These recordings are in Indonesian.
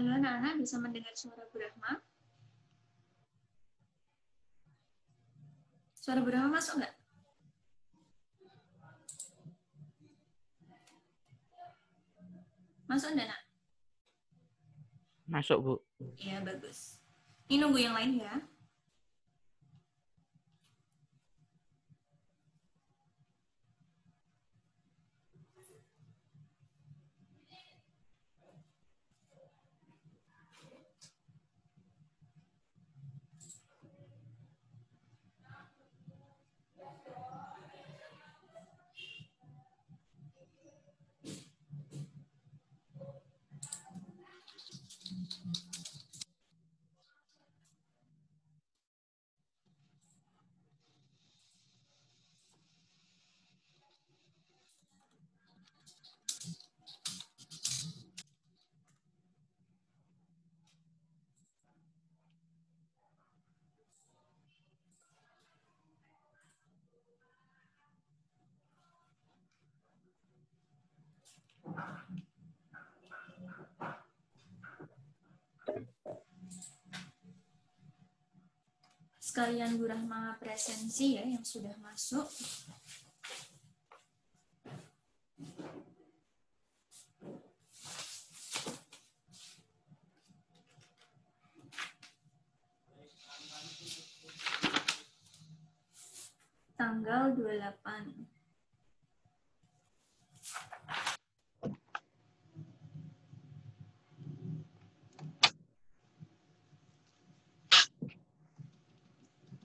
Halo anak-anak, bisa mendengar suara Bu Rahma? Suara Bu Rahma masuk nggak? Masuk enggak, nak? Masuk, Bu. Iya, bagus. Ini nunggu yang lain ya. Sekalian Bu Rahma presensi ya yang sudah masuk. Tanggal 28.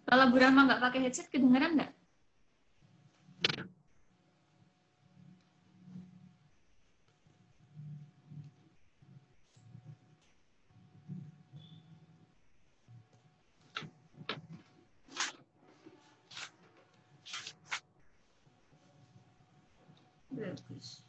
Kalau Bu Rahma nggak pakai headset, kedengeran nggak? Bagus.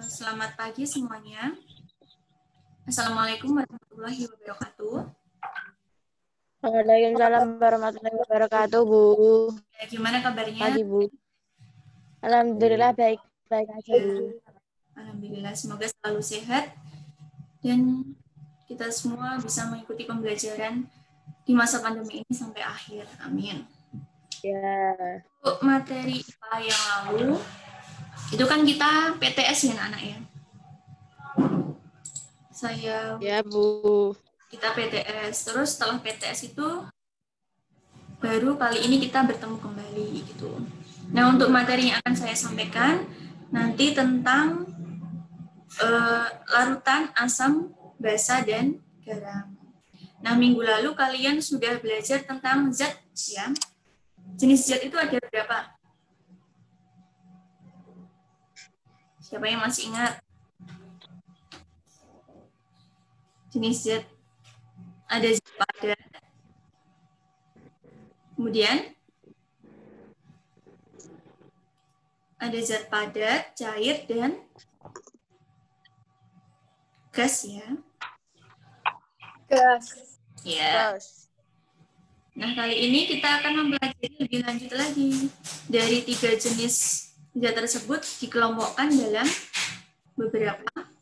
Selamat pagi semuanya. Assalamualaikum warahmatullahi wabarakatuh. Waalaikumsalam warahmatullahi wabarakatuh, Bu. Ya, gimana kabarnya? Pagi, Bu. Alhamdulillah baik aja, Bu. Alhamdulillah, semoga selalu sehat dan kita semua bisa mengikuti pembelajaran di masa pandemi ini sampai akhir. Amin. Ya. Untuk materi IPA yang lalu, itu kan kita PTS ya anak-anak ya. Saya Ya, Bu. kita PTS. Terus setelah PTS itu baru kali ini kita bertemu kembali gitu. Nah, untuk materi yang akan saya sampaikan nanti tentang larutan asam, basa, dan garam. Nah, minggu lalu kalian sudah belajar tentang zat ya. Jenis zat itu ada berapa? Siapa yang masih ingat? Jenis zat. Ada zat padat. Kemudian ada zat padat, cair, dan gas ya. Gas. Ya. Nah, kali ini kita akan mempelajari lebih lanjut lagi. Dari 3 jenis zat tersebut dikelompokkan dalam beberapa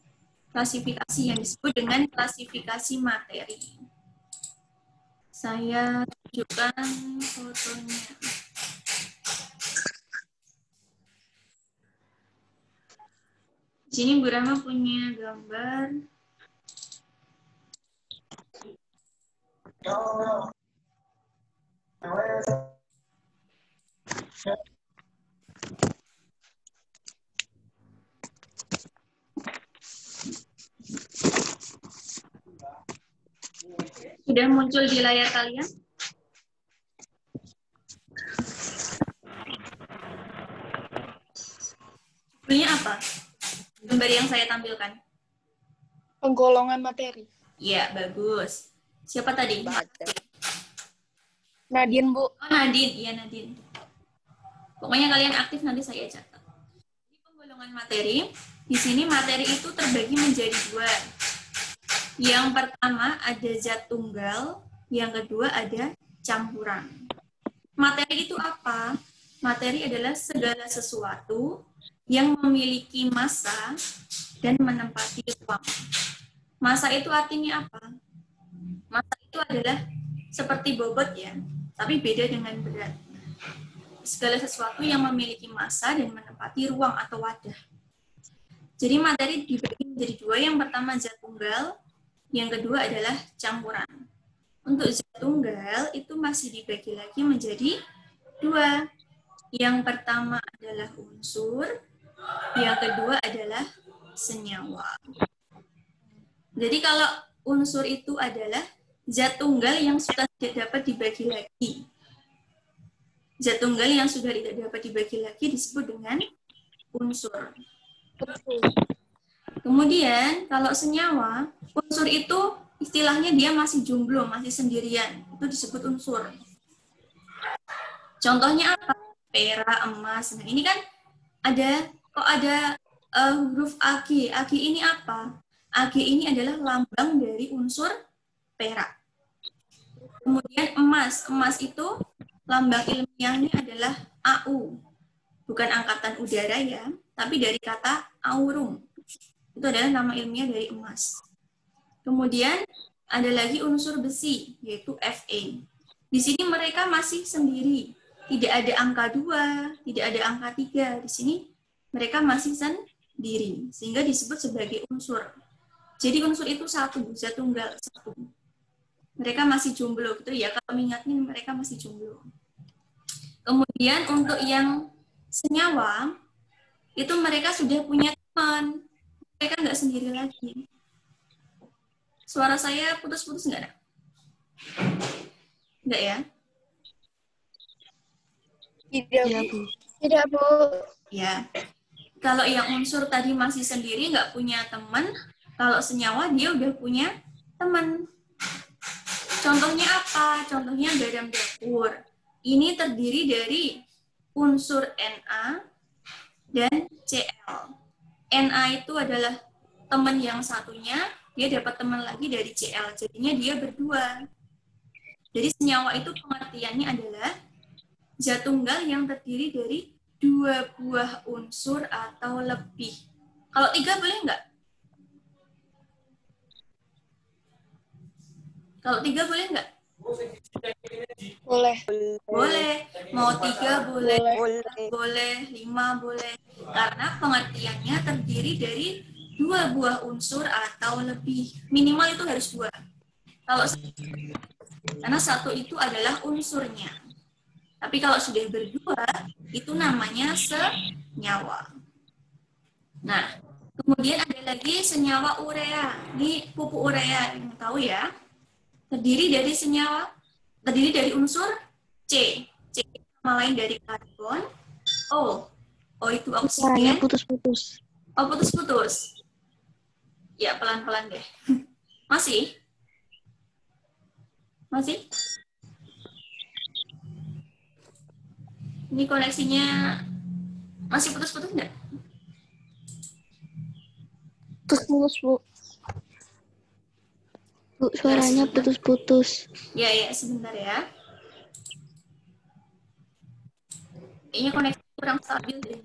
klasifikasi yang disebut dengan klasifikasi materi. Saya tunjukkan fotonya. Di sini Bu Rama punya gambar. Sudah muncul di layar kalian? Judulnya apa? Gambar yang saya tampilkan. Penggolongan materi. Iya, bagus. Siapa tadi? Nadine, Bu. Oh, Nadine. Iya, Nadine. Pokoknya kalian aktif, nanti saya catat. Di penggolongan materi, di sini materi itu terbagi menjadi 2. Yang pertama ada zat tunggal, yang kedua ada campuran. Materi itu apa? Materi adalah segala sesuatu yang memiliki massa dan menempati ruang. Massa itu artinya apa? Massa itu adalah seperti bobot ya, tapi beda dengan berat. Segala sesuatu yang memiliki massa dan menempati ruang atau wadah. Jadi materi dibagi menjadi 2. Yang pertama zat tunggal, yang kedua adalah campuran. Untuk zat tunggal itu masih dibagi lagi menjadi 2. Yang pertama adalah unsur, yang kedua adalah senyawa. Jadi kalau unsur itu adalah zat tunggal yang sudah tidak dapat dibagi lagi. Zat tunggal yang sudah tidak dapat dibagi lagi disebut dengan unsur. Kemudian kalau senyawa, unsur itu istilahnya dia masih jomblo, masih sendirian. Itu disebut unsur. Contohnya apa? Pera, emas. Nah, ini kan ada huruf Ag. Ag ini apa? Ag ini adalah lambang dari unsur perak. Kemudian emas. Emas itu lambang ilmiahnya adalah Au. Bukan angkatan udara ya, tapi dari kata aurum. Itu adalah nama ilmiah dari emas. Kemudian ada lagi unsur besi, yaitu Fe. Di sini mereka masih sendiri. Tidak ada angka 2, tidak ada angka 3. Di sini mereka masih sendiri, sehingga disebut sebagai unsur. Jadi unsur itu satu, zat tunggal satu. Mereka masih jomblo, gitu ya. Kalau mengingatnya mereka masih jomblo. Kemudian untuk yang senyawa, itu mereka sudah punya teman. Mereka nggak sendiri lagi. Suara saya putus-putus nggak? Nggak ya? Tidak, Bu. Tidak, Bu. Ya. Kalau yang unsur tadi masih sendiri, nggak punya teman. Kalau senyawa, dia udah punya teman. Contohnya apa? Contohnya garam dapur. Ini terdiri dari unsur Na dan Cl. Na itu adalah teman yang satunya, dia dapat teman lagi dari Cl, jadinya dia berdua. Jadi senyawa itu pengertiannya adalah zat tunggal yang terdiri dari 2 buah unsur atau lebih. Kalau 3 boleh nggak? Kalau 3 boleh nggak? Boleh. Boleh. Mau 3 boleh, 5 boleh. Karena pengertiannya terdiri dari 2 buah unsur atau lebih. Minimal itu harus 2. Kalau karena satu itu adalah unsurnya. Tapi kalau sudah berdua, itu namanya senyawa. Nah, kemudian ada lagi senyawa urea. Ini pupuk urea, yang tahu ya. Terdiri dari unsur C. C sama lain dari karbon. O. O itu Suaranya oksigen. putus-putus. Oh, putus-putus. Ya, pelan-pelan deh. Masih? Masih? Ini koneksinya masih putus-putus enggak? Putus-putus, Bu. Bu, suaranya putus-putus. Ya, sebentar ya. Kayaknya koneksi kurang stabil deh.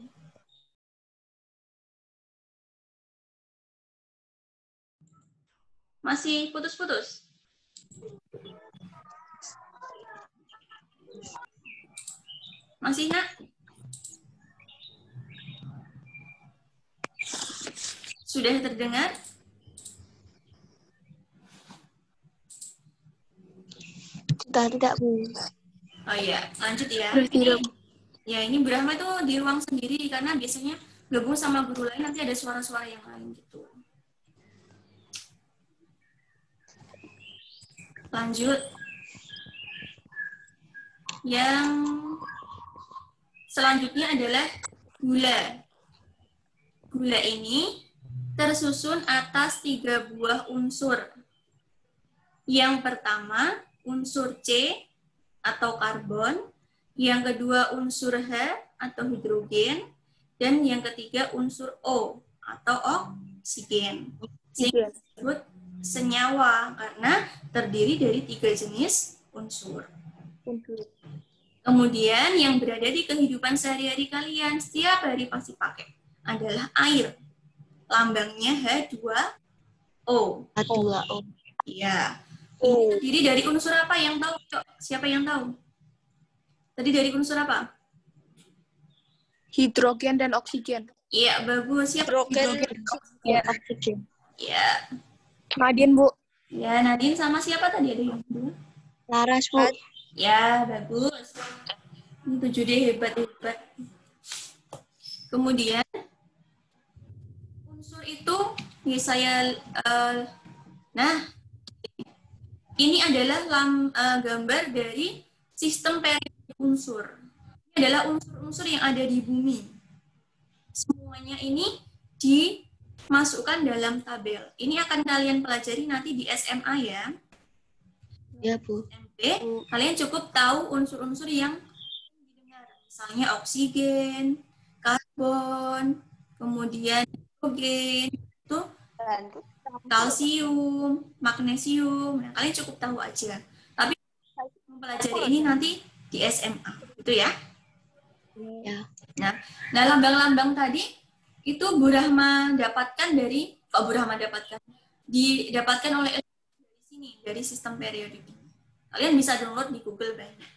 Masih putus-putus? Masih, Nak? Sudah terdengar? Tidak, Bu. Oh iya, lanjut ya. Tidak. Ini Brahma itu di ruang sendiri karena biasanya gabung sama guru lain nanti ada suara-suara yang lain gitu. Lanjut. Yang selanjutnya adalah gula. Gula ini tersusun atas 3 buah unsur. Yang pertama, unsur C atau karbon. Yang kedua, unsur H atau hidrogen. Dan yang ketiga, unsur O atau oksigen. Sehingga disebut senyawa karena terdiri dari 3 jenis unsur. Kemudian yang berada di kehidupan sehari-hari kalian setiap hari pasti pakai adalah air. Lambangnya H2O. H2O. Iya. Ini terdiri dari unsur apa yang tahu? Siapa yang tahu? Tadi dari unsur apa? Hidrogen dan oksigen. Iya, bagus. Siapa? Oksigen. Iya. Nadine, Bu. Ya, Nadine sama siapa tadi ada yang kedua? Laras, Bu. Ya, bagus. Ini 7D hebat-hebat. Kemudian, unsur itu, ini adalah gambar dari sistem periodik unsur. Ini adalah unsur-unsur yang ada di bumi. Semuanya ini dimasukkan dalam tabel. Ini akan kalian pelajari nanti di SMA ya. Ya, Bu. SMP, kalian cukup tahu unsur-unsur yang didengar. Misalnya oksigen, karbon, kemudian hidrogen, itu kalsium, magnesium. Nah, kalian cukup tahu aja. Tapi mempelajari ini nanti di SMA, gitu ya. Ya. Nah, lambang-lambang tadi itu Burahma dapatkan didapatkan oleh dari sini, dari sistem periodik. Kalian bisa download di Google banyak.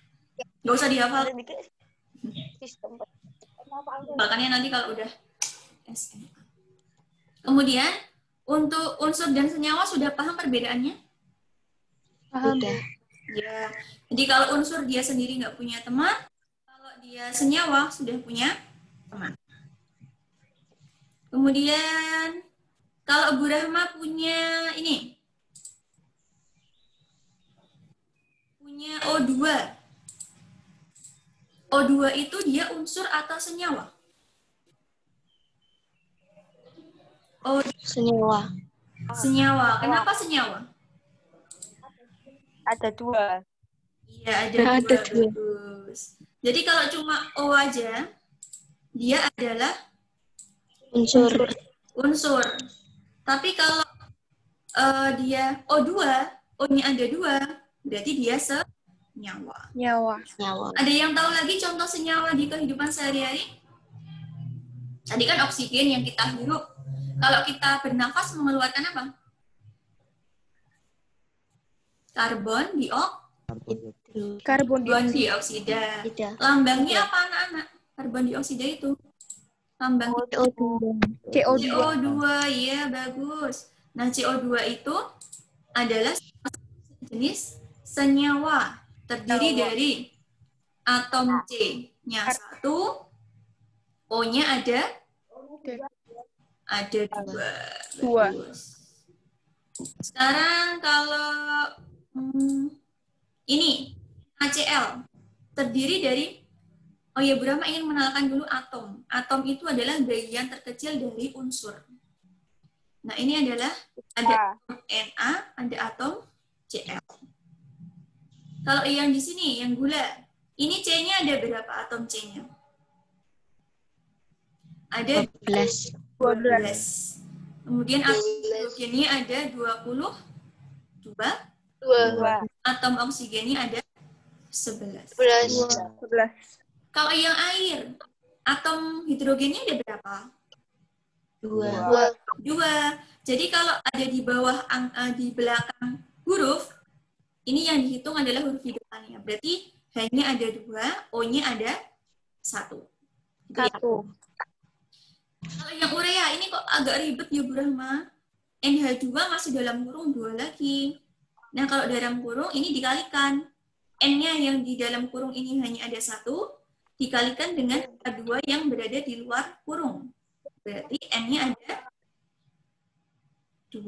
Nggak usah dihafal. Bahkannya nanti kalau udah SMA. Kemudian untuk unsur dan senyawa sudah paham perbedaannya? Paham. Udah. Ya. Jadi kalau unsur dia sendiri nggak punya teman, kalau dia senyawa sudah punya teman. Kemudian kalau Burahma punya O2. O2 itu dia unsur atau senyawa? Senyawa. Senyawa. Kenapa senyawa? Ada 2. Iya, ada dua. Bagus. Jadi kalau cuma O aja, dia adalah unsur. Tapi kalau dia O2, O-nya ada 2, berarti dia senyawa. Senyawa. Ada yang tahu lagi contoh senyawa di kehidupan sehari-hari? Tadi kan oksigen yang kita hirup. Kalau kita bernafas mengeluarkan apa? Karbon dioksida. Lambangnya apa anak-anak? Karbon dioksida itu. Lambang CO2, iya bagus. Nah, CO2 itu adalah jenis senyawa. Terdiri dari atom C-nya 1, O-nya ada 2. Bagus. Sekarang kalau ini HCl terdiri dari, oh ya, Bu Rahma ingin mengenalkan dulu atom. Atom itu adalah bagian terkecil dari unsur. Nah, ini adalah ada atom Na, ada atom Cl. Kalau yang di sini, yang gula, ini C-nya ada berapa atom C-nya? Ada 12. 12. Kemudian atom hidrogennya ada 22. 2. Atom oksigennya ada 11. 11. Kalau yang air, atom hidrogennya ada berapa? 2. 2. Jadi kalau ada di bawah, di belakang huruf, ini yang dihitung adalah huruf di depannya. Berarti H-nya ada 2, O-nya ada 1. Gitu ya? 1. Kalau yang urea, ini kok agak ribet ya Bu Rahma. NH2 masih dalam kurung 2 lagi. Nah, kalau dalam kurung ini dikalikan. N-nya yang di dalam kurung ini hanya ada 1, dikalikan dengan H2 yang berada di luar kurung. Berarti N-nya ada 2,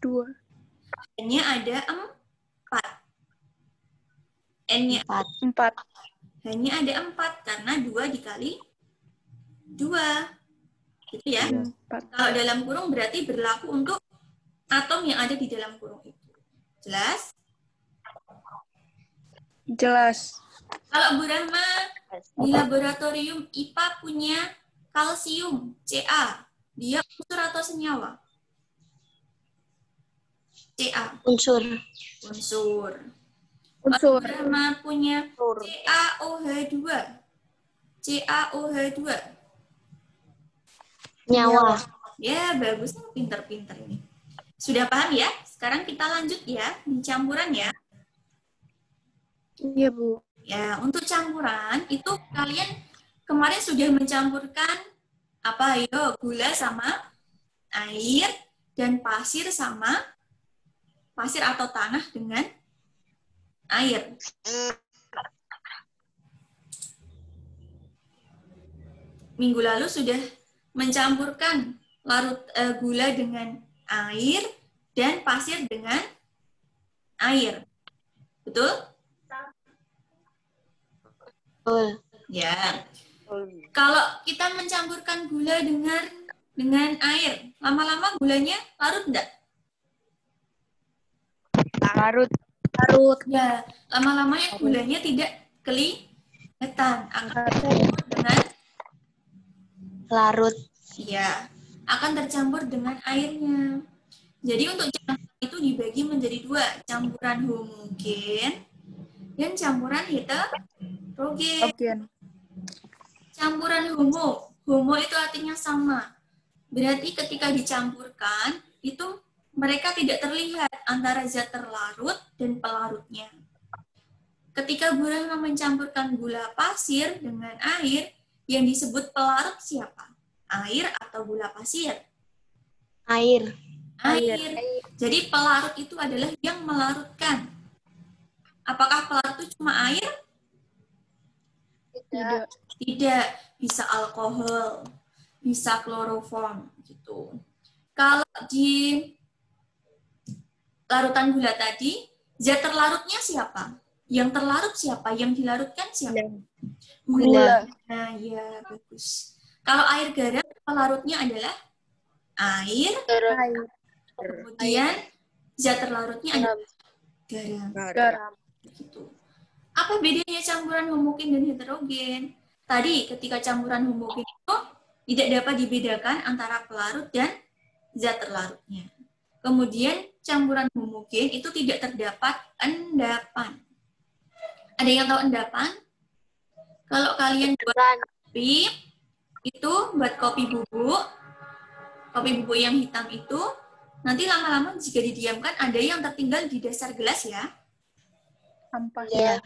2. N-nya ada 4. N-nya 4. hanya ada 4 karena 2 dikali 2. Gitu ya. 4. Kalau dalam kurung berarti berlaku untuk atom yang ada di dalam kurung itu. Jelas? Jelas. Kalau Bu Rahma di laboratorium IPA punya kalsium, Ca. Dia unsur atau senyawa? Ca. Unsur. Unsur. Unsur. Kalau Bu Rahma punya CaOH2. CaOH2. Nyawa. Ya, bagus. Pinter-pinter ini. Sudah paham ya? Sekarang kita lanjut ya. Campuran ya. Iya, Bu. Ya, untuk campuran itu kalian kemarin sudah mencampurkan apa? Ayo, gula sama air dan pasir sama pasir atau tanah dengan air. Minggu lalu sudah mencampurkan gula dengan air dan pasir dengan air. Betul? Betul. Ya. Kalau kita mencampurkan gula dengan air, lama-lama gulanya larut enggak? Larut. Ya, lama-lamanya gulanya tidak kelihatan, akan tercampur dengan Larut. ya, akan tercampur dengan airnya. Jadi untuk campuran itu dibagi menjadi 2, campuran homogen dan campuran heterogen. Oke. Campuran homo itu artinya sama. Berarti ketika dicampurkan, itu mereka tidak terlihat antara zat terlarut dan pelarutnya. Ketika Bu Rahma mencampurkan gula pasir dengan air, yang disebut pelarut siapa? Air atau gula pasir? Air. Air. Jadi pelarut itu adalah yang melarutkan. Apakah pelarut itu cuma air? Tidak. Tidak, bisa alkohol, bisa kloroform gitu. Kalau di larutan gula tadi, zat terlarutnya siapa? Yang terlarut siapa? Yang dilarutkan siapa? Gula. Nah, ya bagus. Kalau air garam, pelarutnya adalah air, kemudian zat terlarutnya adalah garam. Gitu. Apa bedanya campuran homogen dan heterogen? Tadi ketika campuran homogen itu tidak dapat dibedakan antara pelarut dan zat terlarutnya. Kemudian campuran homogen itu tidak terdapat endapan. Ada yang tahu endapan? Kalau kalian buat kopi, itu buat kopi bubuk yang hitam itu, nanti lama-lama jika didiamkan ada yang tertinggal di dasar gelas ya. Ampas. Ya.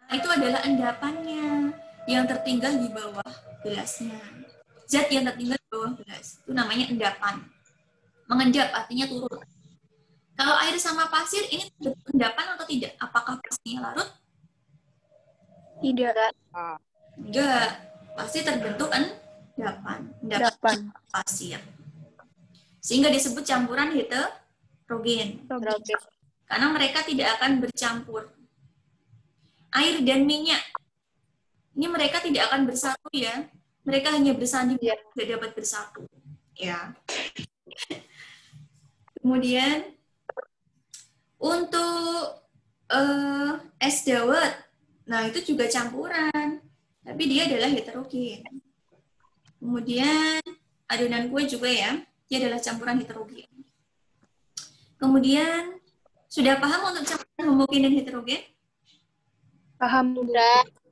Nah, itu adalah endapannya yang tertinggal di bawah gelasnya. Zat yang tertinggal di bawah gelas itu namanya endapan. Mengendap artinya turun. Kalau air sama pasir ini terbentuk endapan atau tidak? Apakah pasirnya larut? Tidak. Enggak. Pasti terbentuk endapan. Endapan. Pasir. Sehingga disebut campuran heterogen. Karena mereka tidak akan bercampur. Air dan minyak. Ini mereka tidak akan bersatu ya. Mereka hanya bersanding, tidak dapat bersatu. Ya. Kemudian untuk es dawet, nah itu juga campuran, tapi dia adalah heterogen. Kemudian adonan kue juga ya, dia adalah campuran heterogen. Kemudian sudah paham untuk campuran homogen dan heterogen? Paham, Bu.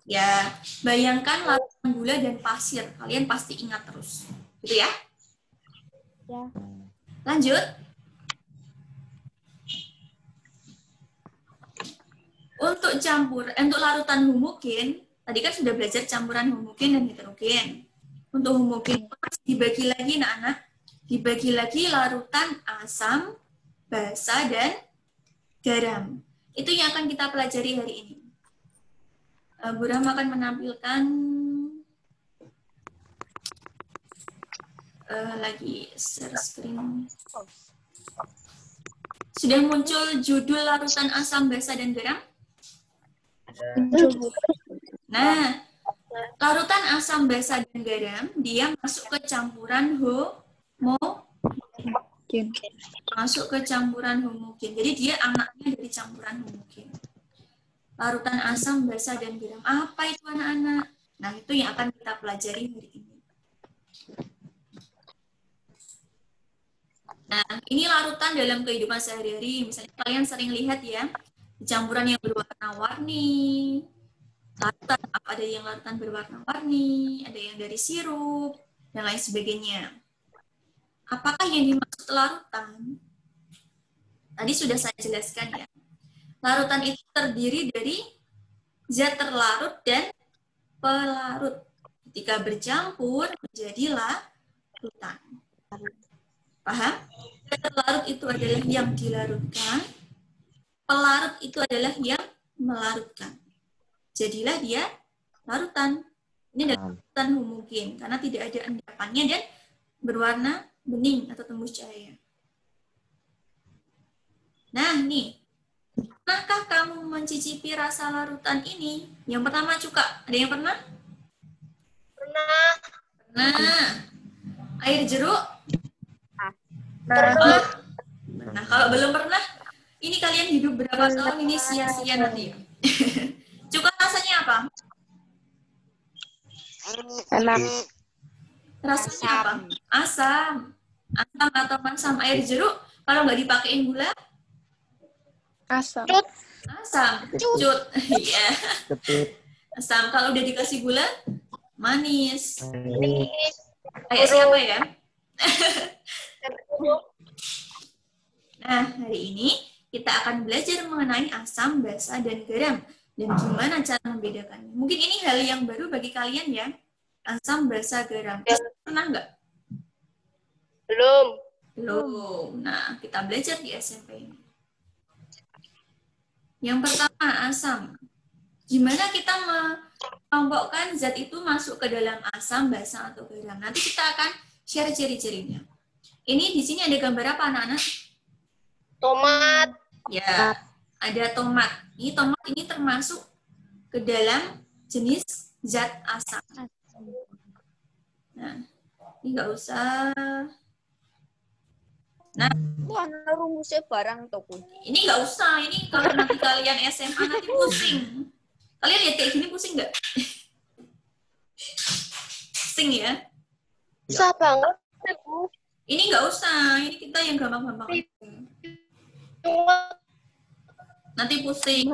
Ya, bayangkan larutan gula dan pasir, kalian pasti ingat terus, gitu ya? Ya. Lanjut. Untuk larutan homogen, tadi kan sudah belajar campuran homogen dan heterogen. Untuk homogen dibagi lagi anak-anak, dibagi lagi larutan asam, basa, dan garam. Itu yang akan kita pelajari hari ini. Bu Rahma akan menampilkan lagi share screen. Sudah muncul judul larutan asam, basa, dan garam? Nah, larutan asam, basa, dan garam, dia masuk ke campuran homogen. Masuk ke campuran homogen. Jadi dia anaknya dari campuran homogen. Larutan asam, basa, dan garam. Apa itu anak-anak? Nah, itu yang akan kita pelajari hari ini. Nah, ini larutan dalam kehidupan sehari-hari. Misalnya kalian sering lihat ya, campuran yang berwarna-warni. Larutan, ada yang larutan berwarna-warni, ada yang dari sirup, dan lain sebagainya. Apakah yang dimaksud larutan? Tadi sudah saya jelaskan ya. Larutan itu terdiri dari zat terlarut dan pelarut. Ketika bercampur menjadi larutan. Paham? Zat terlarut itu adalah yang dilarutkan. Pelarut itu adalah yang melarutkan. Jadilah dia larutan. Ini adalah larutan homogen karena tidak ada endapannya dan berwarna bening atau tembus cahaya. Nah, nih. Pernahkah kamu mencicipi rasa larutan ini? Yang pertama cuka. Ada yang pernah? Pernah. Pernah. Air jeruk? Pernah. Nah, kalau belum pernah, ini kalian hidup berapa tahun ini sia-sia nanti. Cuka rasanya apa? Enak. Rasanya apa? Asam. Asam atau masam. Air jeruk, kalau nggak dipakein gula? Asam. Asam. Cut. Iya. Asam. Kalau udah dikasih gula, manis. Kayak siapa ya? Nah, hari ini kita akan belajar mengenai asam, basa, dan garam. Dan gimana cara membedakannya. Mungkin ini hal yang baru bagi kalian ya. Asam, basa, garam. Pernah nggak? Belum. Belum. Nah, kita belajar di SMP ini. Yang pertama, asam. Gimana kita mengelompokkan zat itu masuk ke dalam asam, basa, atau garam. Nanti kita akan share ciri-cirinya. Ini di sini ada gambar apa, anak-anak? Tomat. Ya, ada tomat. Ini tomat ini termasuk ke dalam jenis zat asam. Nah, ini nggak usah. Nah, Mana rumusnya barang toko. ini nggak usah. Ini kalau nanti kalian SMA nanti pusing. Kalian lihat kayak gini pusing nggak? Pusing ya? Susah banget. Ini nggak usah. Ini kita yang gampang-gampang. Nanti pusing.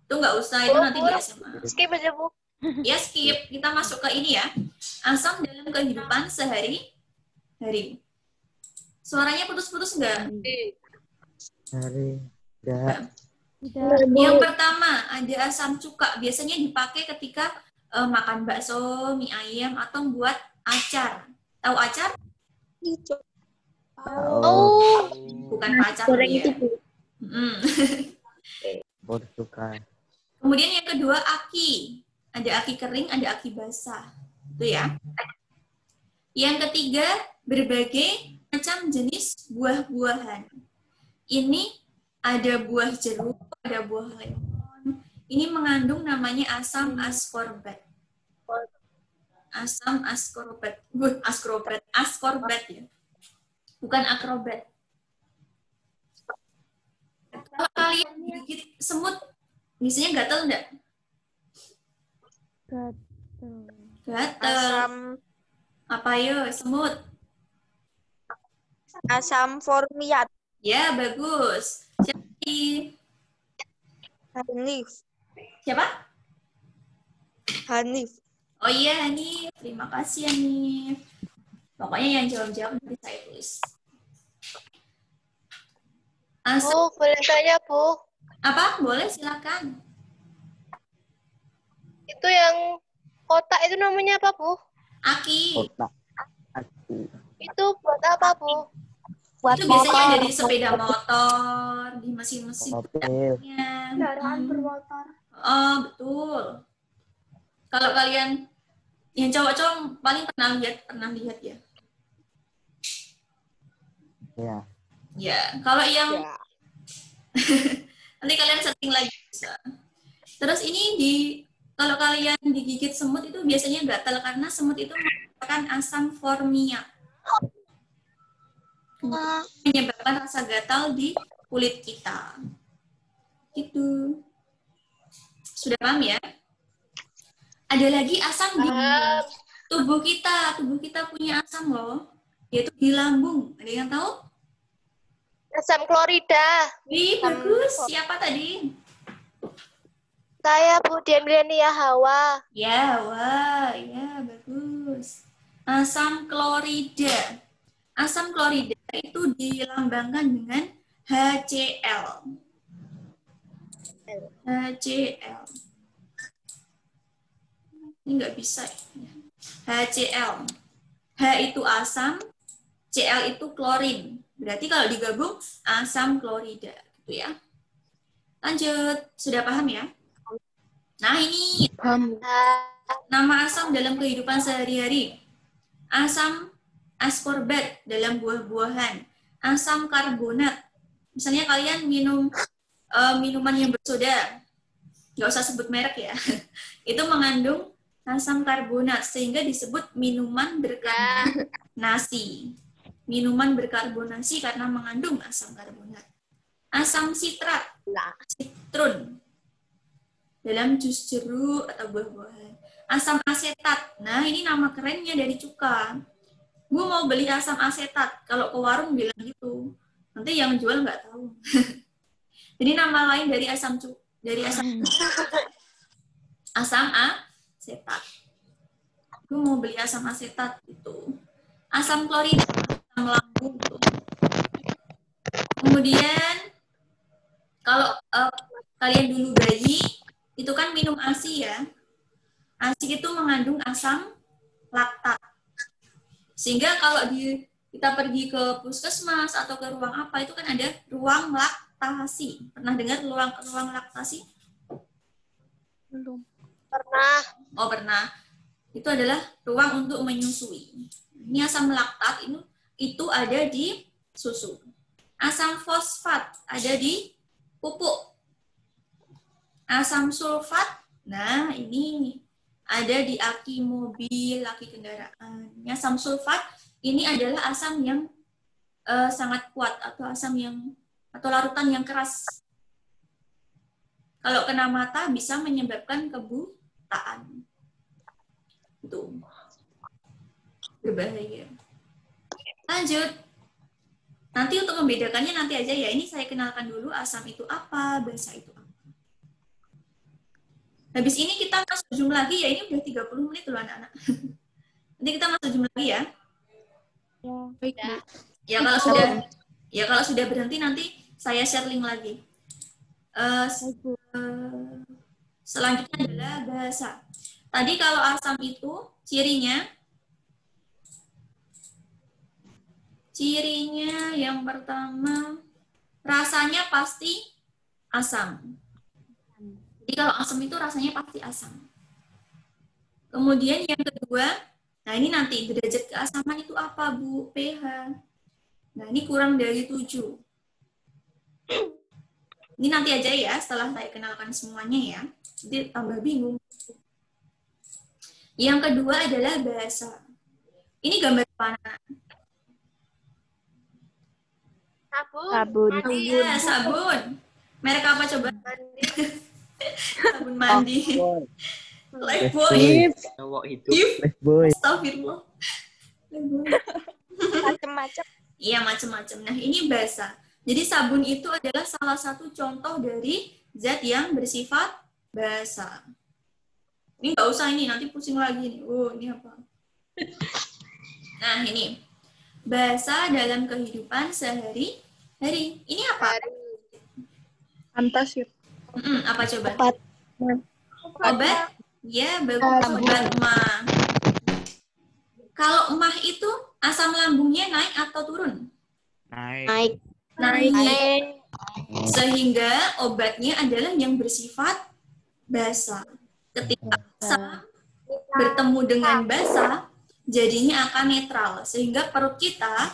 Itu nggak usah. Itu nanti di SMA. Skip aja, Bu. Ya skip. Kita masuk ke ini ya. Asam dalam kehidupan sehari-hari. Suaranya putus-putus nggak? Yang pertama, ada asam cuka. Biasanya dipakai ketika makan bakso, mie ayam, atau buat acar. Tahu acar? Oh, bukan pacar goreng ya. itu, Bu. Bersuka. Kemudian yang kedua aki. Ada aki kering, ada aki basah. Itu ya. Yang ketiga, berbagai macam jenis buah-buahan. Ini ada buah jeruk, ada buah lemon. Ini mengandung namanya asam ascorbat. Asam ascorbat. Ascorbat ya. Bukan akrobat. Kalau kalian gigit semut, biasanya gatel enggak? Gatel. Apa yo, semut? Asam formiat. Ya, bagus. Hanif. Siapa? Hanif. Oh iya, Hanif. Terima kasih, Hanif. Pokoknya yang jawab-jawab nanti saya tulis. Bu, boleh tanya, Bu? Apa? Boleh, silakan. Itu yang kotak itu namanya apa, Bu? Aki. Kotak. Aku. Itu buat apa, Bu? Itu biasanya ada di sepeda motor, di mesin-mesin. Mobil. Kendaraan bermotor. Oh, betul. Kalau kalian yang cowok-cowok paling pernah lihat ya. Ya. Ya, kalau yang Ya. nanti kalian setting lagi bisa. Terus ini kalau kalian digigit semut itu biasanya gatal karena semut itu menggunakan asam formiat. Menyebabkan rasa gatal di kulit kita. Gitu. Sudah paham ya? Ada lagi asam di tubuh kita. Tubuh kita punya asam loh. Yaitu di lambung. Ada yang tahu? Asam klorida. Wih, bagus. Siapa tadi? Saya Bu Dianliania Hawa. Ya, wah, ya bagus. Asam klorida. Asam klorida itu dilambangkan dengan HCl. HCl. Ini nggak bisa. HCl. H itu asam, Cl itu klorin. Berarti kalau digabung asam klorida, gitu ya. Lanjut, sudah paham ya? Nah ini Paham. nama asam dalam kehidupan sehari-hari. Asam ascorbat dalam buah-buahan. Asam karbonat. Misalnya kalian minum minuman yang bersoda, nggak usah sebut merek ya. Itu mengandung asam karbonat sehingga disebut minuman berkarbonasi. Minuman berkarbonasi karena mengandung asam karbonat. Asam sitrat, citrun dalam jus jeruk atau buah-buahan. Asam asetat. Nah, ini nama kerennya dari cuka. Gue mau beli asam asetat. Kalau ke warung bilang gitu. Nanti yang jual nggak tahu. Jadi nama lain dari asam asam asetat. Gue mau beli asam asetat itu. Asam klorida, asam lambung. Kemudian kalau kalian dulu bayi, itu kan minum ASI ya. ASI itu mengandung asam laktat. Sehingga kalau kita pergi ke puskesmas atau ke ruang apa, itu kan ada ruang laktasi. Pernah dengar ruang laktasi? Belum. Pernah. Oh, pernah. Itu adalah ruang untuk menyusui. Ini asam laktat itu ada di susu. Asam fosfat ada di pupuk. Asam sulfat, nah ini ada di aki mobil, aki kendaraan. Asam sulfat ini adalah asam yang sangat kuat atau atau larutan yang keras. Kalau kena mata bisa menyebabkan kebutaan. Itu berbahaya. Lanjut. Nanti untuk membedakannya nanti aja ya. Ini saya kenalkan dulu asam itu apa, basa itu apa. Habis ini kita masuk Zoom lagi ya. Ini udah 30 menit loh anak-anak. Nanti kita masuk Zoom lagi ya. Baik, Bu. Ya kalau sudah berhenti nanti saya share link lagi. Selanjutnya adalah bahasa. Tadi kalau asam itu cirinya Cirinya yang pertama, rasanya pasti asam. Jadi kalau asam itu rasanya pasti asam. Kemudian yang kedua, nah ini nanti derajat keasaman itu apa, Bu? pH. Nah, ini kurang dari 7. Ini nanti aja ya, setelah saya kenalkan semuanya ya. Jadi tambah bingung. Yang kedua adalah basa. Ini gambar apa? Sabun. Iya, sabun. Merek apa coba? Sabun mandi. Lifebuoy. Cowok itu. Boy. Astagfirullah. Macam-macam. Iya, macam-macam. Nah, ini basa. Jadi sabun itu adalah salah satu contoh dari zat yang bersifat basa. Ini nggak usah ini, nanti pusing lagi nih. Oh, ini apa? Nah, ini. Basa dalam kehidupan sehari-hari. Ini apa? Antasir. Apa coba? Obat. Obat? Ya, bagus. Obat mah. Kalau emah itu asam lambungnya naik atau turun? Naik. Naik. Sehingga obatnya adalah yang bersifat basa. Ketika asam bertemu dengan basa, jadinya akan netral. Sehingga perut kita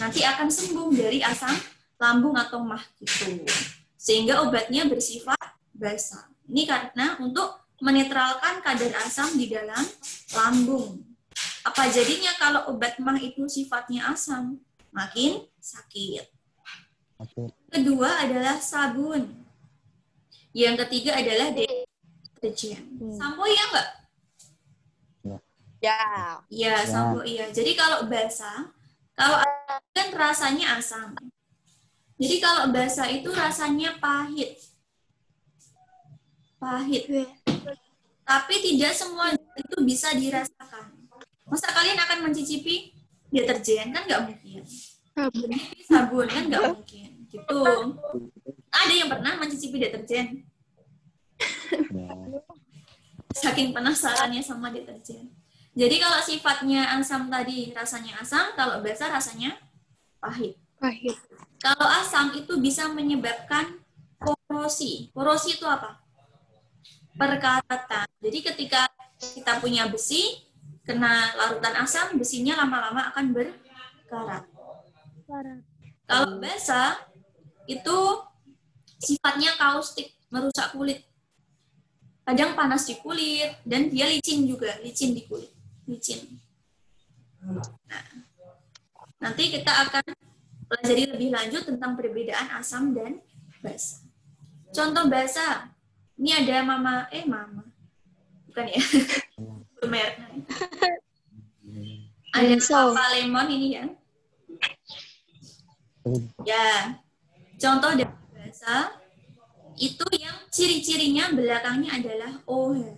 nanti akan sembuh dari asam lambung atau mah gitu. Sehingga obatnya bersifat basa. Ini karena untuk menetralkan kadar asam di dalam lambung. Apa jadinya kalau obat mah itu sifatnya asam? Makin sakit. Kedua adalah sabun. Yang ketiga adalah deterjen. Sampo iya enggak? Ya. Iya, sampo iya. Jadi kalau basa, kalau kan rasanya asam. Jadi kalau basa itu rasanya pahit. Pahit. Tapi tidak semua itu bisa dirasakan. Masa kalian akan mencicipi deterjen? Kan nggak mungkin. Sabun kan nggak mungkin. Gitu. Ada yang pernah mencicipi deterjen? Saking penasarannya sama deterjen. Jadi kalau sifatnya asam tadi rasanya asam, kalau basa rasanya pahit. Pahit. Kalau asam itu bisa menyebabkan korosi. Korosi itu apa? Perkaratan. Jadi ketika kita punya besi, kena larutan asam, besinya lama-lama akan berkarat. Kalau basa, itu sifatnya kaustik, merusak kulit. Kadang panas di kulit, dan dia licin juga, licin di kulit. Licin. Nah, nanti kita akan pelajari lebih lanjut tentang perbedaan asam dan basa. Contoh basa, ini ada mama, bukan ya? Merek. Ada papa lemon ini ya. Ya, contoh dari basa itu yang ciri-cirinya belakangnya adalah OH.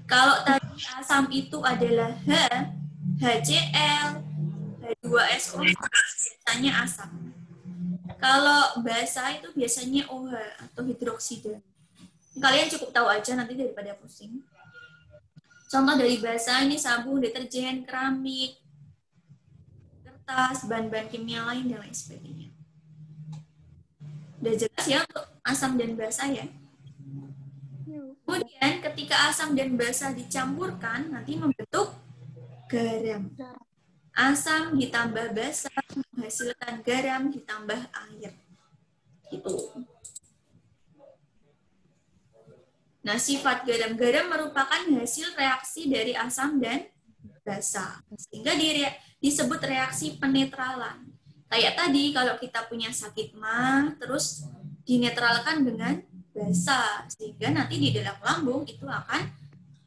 Kalau tadi asam itu adalah H, HCl, H2SO, biasanya asam. Kalau basa itu biasanya OH atau hidroksida. Kalian cukup tahu aja nanti daripada pusing. Contoh dari basa ini sabun, deterjen, keramik, kertas, bahan-bahan kimia lain, dan lain sebagainya. Udah jelas ya untuk asam dan basa ya? Kemudian ketika asam dan basa dicampurkan, nanti membentuk garam. Asam ditambah basa menghasilkan garam ditambah air. Gitu. Nah, sifat garam merupakan hasil reaksi dari asam dan basa. Sehingga disebut reaksi penetralan. Kayak tadi, kalau kita punya sakit mah, terus dinetralkan dengan basa. Sehingga nanti di dalam lambung itu akan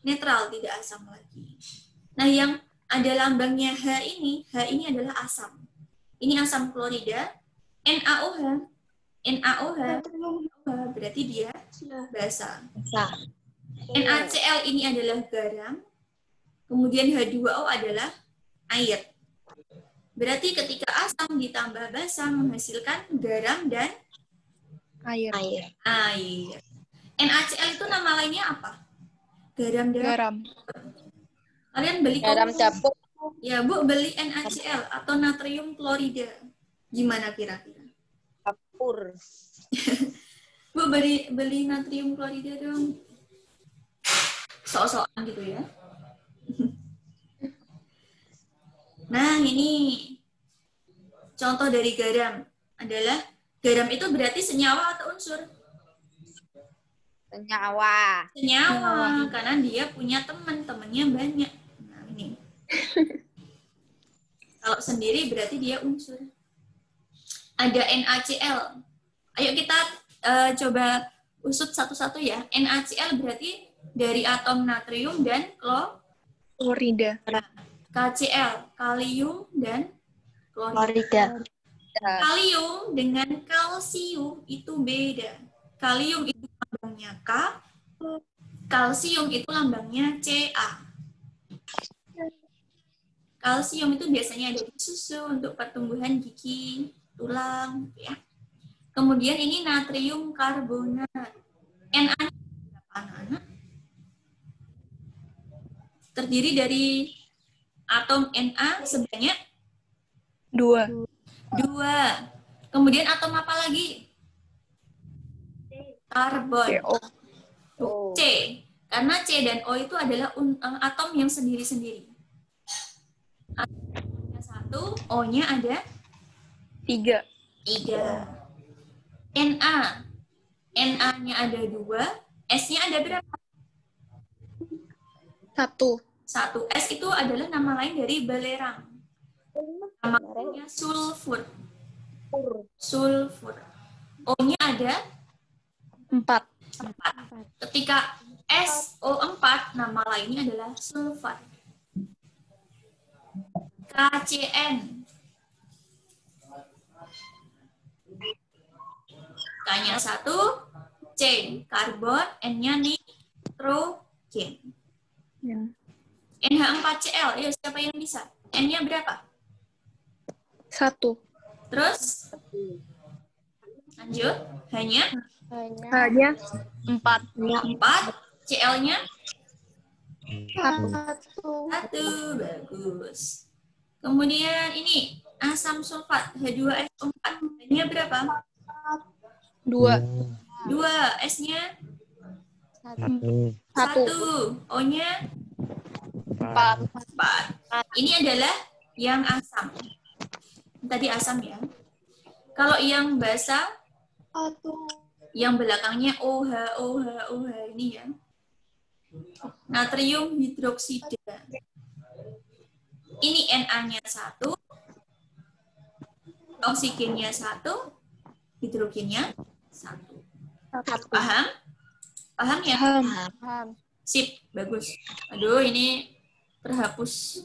netral, tidak asam lagi. Nah, yang ada lambangnya H ini adalah asam. Ini asam klorida, NaOH. NaOH berarti dia basa. NaCl ini adalah garam, kemudian H2O adalah air. Berarti ketika asam ditambah basa menghasilkan garam dan Air. NaCl itu nama lainnya apa? Garam. Garam. Kalian beli Garam kopi. dapur. Ya, Bu, beli NaCl atau natrium klorida. Gimana kira-kira? Kapur. Bu, beli natrium klorida dong. Sok-sokan gitu ya. Nah, ini contoh dari garam adalah garam itu berarti senyawa atau unsur? Senyawa. Senyawa, karena dia punya teman-temannya banyak. Nah, ini. Kalau sendiri berarti dia unsur. Ada NaCl. Ayo kita coba usut satu-satu ya. NaCl berarti dari atom natrium dan Klorida. KCl, kalium dan Florida. Kalium dengan kalsium itu beda. Kalium itu lambangnya K, kalsium itu lambangnya Ca. Kalsium itu biasanya ada di susu untuk pertumbuhan gigi, tulang, ya. Kemudian ini natrium karbonat. Na anak-anak terdiri dari atom Na sebanyak 2. 2. Kemudian atom apa lagi? Karbon. C. Karena C dan O itu adalah atom yang sendiri-sendiri. Atomnya 1, O-nya ada 3. 3. Na. Na-nya ada 2, S-nya ada berapa? 1. 1. S itu adalah nama lain dari belerang. Nama lainnya sulfur. Sulfur. O-nya ada 4. 4. Ketika SO4, nama lainnya adalah sulfat. KCN. K-nya 1, C, karbon, N-nya nitrogen. Ya. NH4Cl, ya siapa yang bisa? N-nya berapa? 1. Terus? Lanjut. Hanya Hanya 4. 4. Cl-nya 1. 1. Bagus. Kemudian ini asam sulfat H2SO4. Hanya berapa? 2. 2. S-nya 1. 1. O-nya 4. 4. Ini adalah yang asam. Tadi asam ya. Kalau yang basa, yang belakangnya OH, OH, OH ini ya. Natrium hidroksida. Ini Na-nya 1, oksigennya 1, hidrogennya 1. Paham? Paham ya? Paham. Sip, bagus. Aduh, ini terhapus.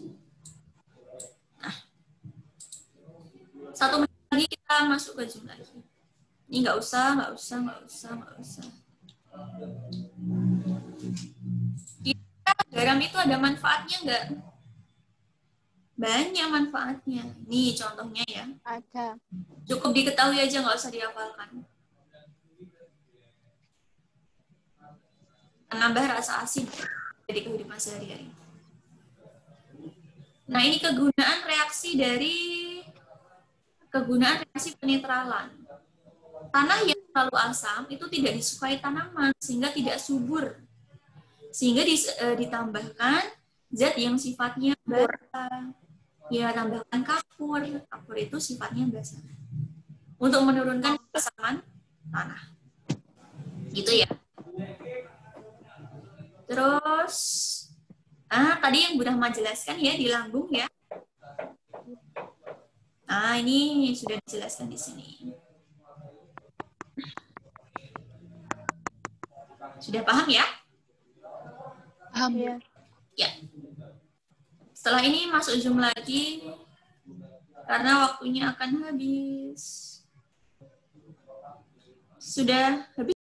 Nah, 1 menit lagi kita masuk ke Zoom lagi. Ini nggak usah. Kira garam itu ada manfaatnya nggak? Banyak manfaatnya. Nih contohnya ya. Ada. Cukup diketahui aja, nggak usah dihafalkan. Menambah rasa asin dari kehidupan sehari-hari. Nah, ini kegunaan reaksi penetralan. Tanah yang terlalu asam itu tidak disukai tanaman sehingga tidak subur. Sehingga ditambahkan zat yang sifatnya basa. Ya, tambahkan kapur. Kapur itu sifatnya basa. Untuk menurunkan keasaman tanah. Gitu ya. Terus, tadi yang Bunda Rahma jelaskan ya di lambung ya. Nah, ini sudah dijelaskan di sini. Sudah paham ya? Paham. Ya. Setelah ini masuk Zoom lagi, karena waktunya akan habis. Sudah habis?